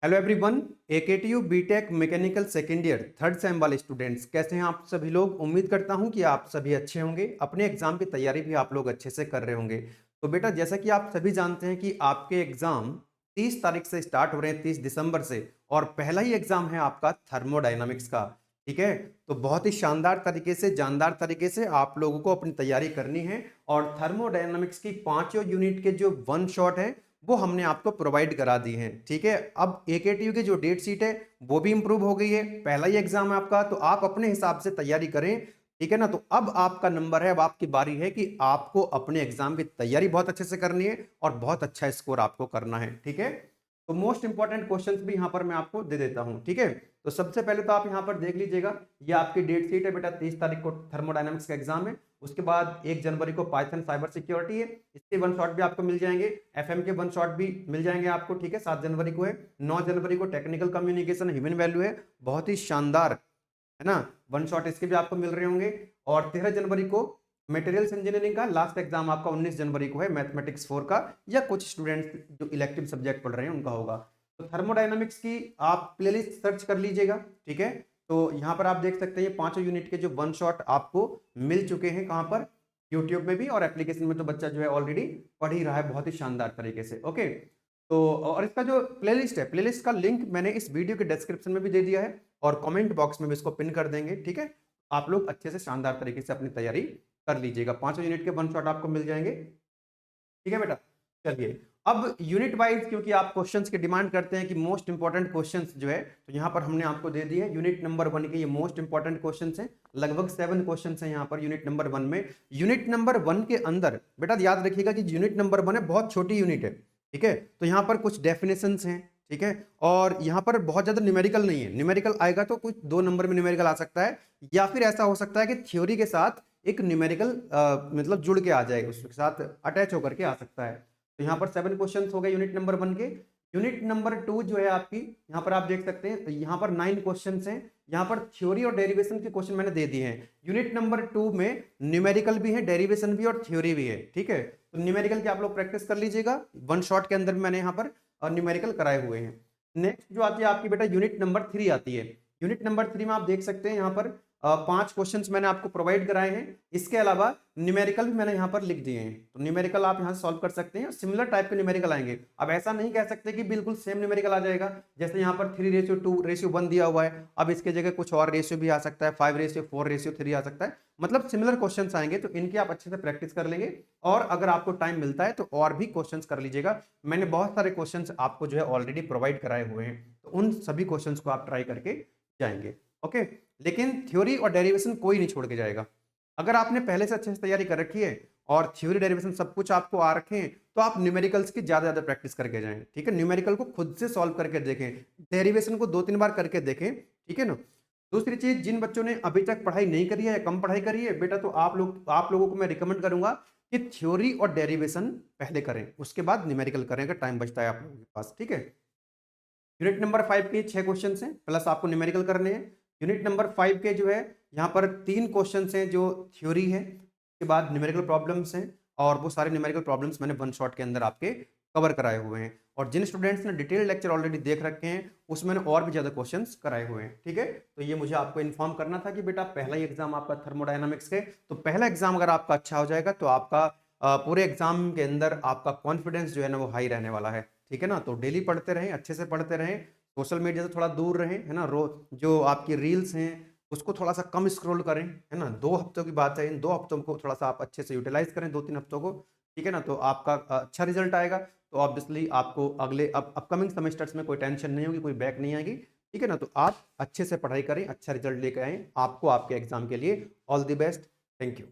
Hello everyone, AKTU BTech mechanical second year third sem वाले students कैसे हैं आप सभी लोग। उम्मीद करता हूं कि आप सभी अच्छे होंगे, अपने एग्जाम की तैयारी भी आप लोग अच्छे से कर रहे होंगे। तो बेटा, जैसा कि आप सभी जानते हैं कि आपके एग्जाम 30 तारीख से स्टार्ट हो रहे हैं, 30 दिसंबर से। और पहला ही एग्जाम है आपका थर्मोडायनामिक्स का। ठीक है, तो बहुत ही शानदार तरीके से, जानदार तरीके से आप लोगों को अपनी तैयारी करनी है। और थर्मोडायनामिक्स की पांचों यूनिट के जो वन शॉट है वो हमने आपको प्रोवाइड करा दी है। ठीक है, अब एकेटीयू की जो डेट शीट है वो भी इंप्रूव हो गई है, पहला ही एग्जाम है आपका, तो आप अपने हिसाब से तैयारी करें। ठीक है ना, तो अब आपका नंबर है, अब आपकी बारी है कि आपको अपने एग्जाम की तैयारी बहुत अच्छे से करनी है और बहुत अच्छा स्कोर आपको करना है। ठीक है, तो मोस्ट इंपॉर्टेंट क्वेश्चंस भी यहां पर मैं आपको दे देता हूं। ठीक है, तो सबसे पहले तो आप यहां पर देख लीजिएगा, ये आपकी डेट शीट है बेटा, 30 तारीख को थर्मोडायनामिक्स का एग्जाम है। उसके बाद 1 जनवरी को पाइथन साइबर सिक्योरिटी है, इसके वन शॉट भी आपको मिल जाएंगे। एफएम के वन शॉट भी मिल जाएंगे आपको। ठीक है, 7 जनवरी को है। 9 जनवरी को टेक्निकल कम्युनिकेशन ह्यूमन वैल्यू है, बहुत ही शानदार है ना, वन शॉट इसके भी आपको मिल रहे होंगे। और 13 जनवरी को मटेरियल्स इंजीनियरिंग का लास्ट एग्जाम आपका 19 जनवरी को है, मैथमेटिक्स 4 का, या कुछ स्टूडेंट्स जो इलेक्टिव सब्जेक्ट पढ़ रहे हैं उनका होगा। तो थर्मोडायनामिक्स की आप प्लेलिस्ट सर्च कर लीजिएगा। ठीक है, तो यहाँ पर आप देख सकते हैं ये पांचों यूनिट के जो वन शॉट आपको मिल चुके हैं, कहाँ पर, यूट्यूब में भी, और एप्लीकेशन में तो बच्चा जो है ऑलरेडी पढ़ ही रहा है बहुत ही शानदार तरीके से। ओके, तो और इसका जो प्लेलिस्ट है, प्लेलिस्ट का लिंक मैंने इस वीडियो के डिस्क्रिप्शन में भी दे दिया है और कमेंट बॉक्स में भी इसको पिन कर देंगे। ठीक है, आप लोग अच्छे से शानदार तरीके से अपनी तैयारी कर लीजिएगा, पांचों यूनिट के वन शॉट आपको मिल जाएंगे। ठीक है बेटा, चलिए अब यूनिट वाइज, क्योंकि आप क्वेश्चंस की डिमांड करते हैं कि मोस्ट इंपॉर्टेंट क्वेश्चंस जो है, तो यहाँ पर हमने आपको दे दिए यूनिट नंबर 1 के ये मोस्ट इंपॉर्टेंट क्वेश्चंस हैं। लगभग 7 क्वेश्चंस हैं यहाँ पर यूनिट नंबर 1 में। यूनिट नंबर 1 के अंदर बेटा याद रखिएगा कि यूनिट नंबर 1 है, बहुत छोटी यूनिट है। ठीक है, तो यहाँ पर कुछ डेफिनेशंस हैं। ठीक है, और यहाँ पर बहुत ज्यादा न्यूमेरिकल नहीं है, न्यूमेरिकल आएगा तो कुछ 2 नंबर में न्यूमेरिकल आ सकता है, या फिर ऐसा हो सकता है कि थ्योरी के साथ एक न्यूमेरिकल मतलब जुड़ के आ जाए, उसके साथ अटैच होकर के आ सकता है। तो यहाँ पर 7 क्वेश्चन हो गए यूनिट नंबर 1 के। यूनिट नंबर 2 जो है आपकी, यहाँ पर आप देख सकते हैं, तो यहाँ पर 9 क्वेश्चन हैं। यहाँ पर थ्योरी और डेरिवेशन के क्वेश्चन मैंने दे दिए हैं। यूनिट नंबर 2 में न्यूमेरिकल भी है, डेरिवेशन भी और थ्योरी भी है। ठीक है, तो न्यूमेरिकल की आप लोग प्रैक्टिस कर लीजिएगा, वन शॉट के अंदर भी मैंने यहाँ पर न्यूमेरिकल कराए हुए हैं। नेक्स्ट जो आती है आपकी बेटा यूनिट नंबर 3 आती है। यूनिट नंबर 3 में आप देख सकते हैं यहाँ पर 5 क्वेश्चंस मैंने आपको प्रोवाइड कराए हैं। इसके अलावा न्यूमेरिकल भी मैंने यहाँ पर लिख दिए हैं, तो न्यूमेरिकल आप यहाँ से सॉल्व कर सकते हैं। सिमिलर टाइप के न्यूमेरिकल आएंगे, अब ऐसा नहीं कह सकते कि बिल्कुल सेम न्यूमेरिकल आ जाएगा। जैसे यहाँ पर 3:2:1 दिया हुआ है, अब इसके जगह कुछ और रेशियो भी आ सकता है, 5:4:3 आ सकता है। मतलब सिमिलर क्वेश्चन आएंगे, तो इनकी आप अच्छे से प्रैक्टिस कर लेंगे। और अगर आपको टाइम मिलता है तो और भी क्वेश्चन कर लीजिएगा। मैंने बहुत सारे क्वेश्चन आपको जो है ऑलरेडी प्रोवाइड कराए हुए हैं, तो उन सभी क्वेश्चन को आप ट्राई करके जाएंगे। ओके, लेकिन थ्योरी और डेरिवेशन कोई नहीं छोड़ के जाएगा। अगर आपने पहले से अच्छे से तैयारी कर रखी है और थ्योरी डेरिवेशन सब कुछ आपको आ रखे हैं, तो आप न्यूमेरिकल्स की ज्यादा प्रैक्टिस करके जाएं। ठीक है, न्यूमेरिकल को खुद से सॉल्व करके देखें, डेरिवेशन को 2-3 बार करके देखें। ठीक है ना। दूसरी चीज, जिन बच्चों ने अभी तक पढ़ाई नहीं करी है या कम पढ़ाई करी है बेटा, तो आप लोगों को मैं रिकमेंड करूंगा कि थ्योरी और डेरिवेशन पहले करें, उसके बाद न्यूमेरिकल करें अगर टाइम बचता है आप लोगों के पास। ठीक है, यूनिट नंबर 5 के 6 क्वेश्चन हैं, प्लस आपको न्यूमेरिकल करने हैं। यूनिट नंबर 5 के जो है यहाँ पर 3 क्वेश्चन हैं जो थ्योरी है, उसके बाद न्यूमेरिकल प्रॉब्लम्स हैं, और वो सारे न्यूमेरिकल प्रॉब्लम्स मैंने वन शॉट के अंदर आपके कवर कराए हुए हैं। और जिन स्टूडेंट्स ने डिटेल लेक्चर ऑलरेडी देख रखे हैं, उसमें और भी ज़्यादा क्वेश्चंस कराए हुए हैं। ठीक है, तो ये मुझे आपको इन्फॉर्म करना था कि बेटा पहला ही एग्जाम आपका थर्मोडायनामिक्स के, तो पहला एग्जाम अगर आपका अच्छा हो जाएगा तो आपका पूरे एग्जाम के अंदर आपका कॉन्फिडेंस जो है ना वो हाई रहने वाला है। ठीक है ना, तो डेली पढ़ते रहें, अच्छे से पढ़ते रहें, सोशल मीडिया से थोड़ा दूर रहें, है ना। जो आपकी रील्स हैं उसको थोड़ा सा कम स्क्रॉल करें, है ना। 2 हफ्तों की बात है, इन 2 हफ्तों को थोड़ा सा आप अच्छे से यूटिलाइज करें, 2-3 हफ्तों को। ठीक है ना, तो आपका अच्छा रिजल्ट आएगा, तो ऑब्वियसली आपको अगले अपकमिंग सेमेस्टर्स में कोई टेंशन नहीं होगी, कोई बैक नहीं आएगी। ठीक है ना, तो आप अच्छे से पढ़ाई करें, अच्छा रिजल्ट लेकर आए, आपको आपके एग्जाम के लिए all the best. Thank you.